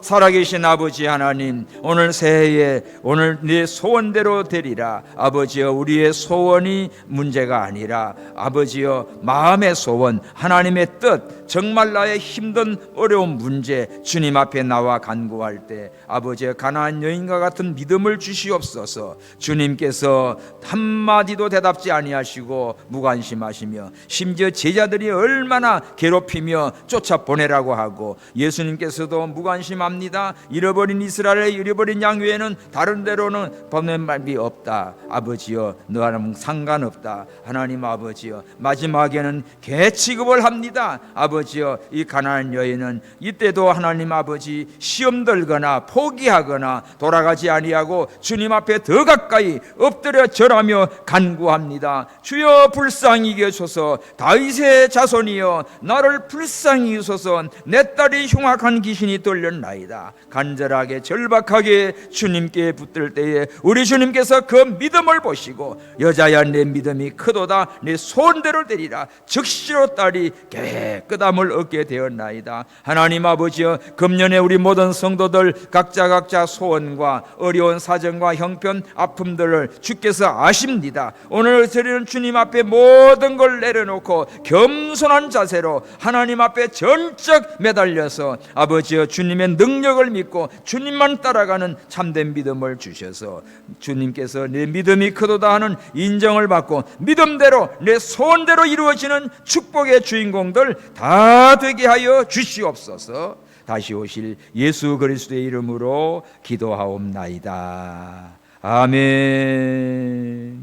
살아계신 아버지 하나님, 오늘 새해에 오늘 네 소원대로 되리라. 아버지여 우리의 소원이 문제가 아니라 아버지여 마음의 소원, 하나님의 뜻, 정말 나의 힘든 어려운 문제 주님 앞에 나와 간구할 때 아버지여 가나안 여인과 같은 믿음을 주시옵소서. 주님께서 한마디도 대답지 아니하시고 무관심하시며 심지어 제자들이 얼마나 괴롭히며 쫓아보내라고 하고 예수님께서도 무관심합니다. 잃어버린 이스라엘의 잃어버린 양 외에는 다른 데로는 보낸 말이 없다. 아버지여 너와는 상관없다. 하나님 아버지여 마지막에는 개 취급을 합니다. 아버지여 이 가나안 여인은 이때도 하나님 아버지 시험 들거나 포기하거나 돌아가지 아니하고 주님 앞에 더 가까이 엎드려 절하며 간구합니다. 주여 불쌍히 여기소서. 다윗의 자손이여 나를 불쌍히 여기소서. 내 딸이 흉악한 귀신이 들렸나이다. 간절하게 절박하게 주님께 붙들 때에 우리 주님께서 그 믿음을 보시고 여자야 내 믿음이 크도다 내 소원대로 되리라. 즉시로 딸이 깨끗함을 얻게 되었나이다. 하나님 아버지여 금년에 우리 모든 성도들 각자 소원과 어려운 사정과 형편 아픔들을 주께서 아십니다. 오늘 드리는 주님 앞에 모든 걸 내려놓고 겸손한 자세로 하나님 앞에 전적 매달려서 아버지여 주님의 능력을 믿고 주님만 따라가는 참된 믿음을 주셔서 주님께서 내 믿음이 크도다 하는 인정을 받고 믿음대로 내 소원대로 이루어지는 축복의 주인공들 다 되게 하여 주시옵소서. 다시 오실 예수 그리스도의 이름으로 기도하옵나이다. 아멘.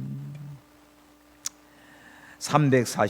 340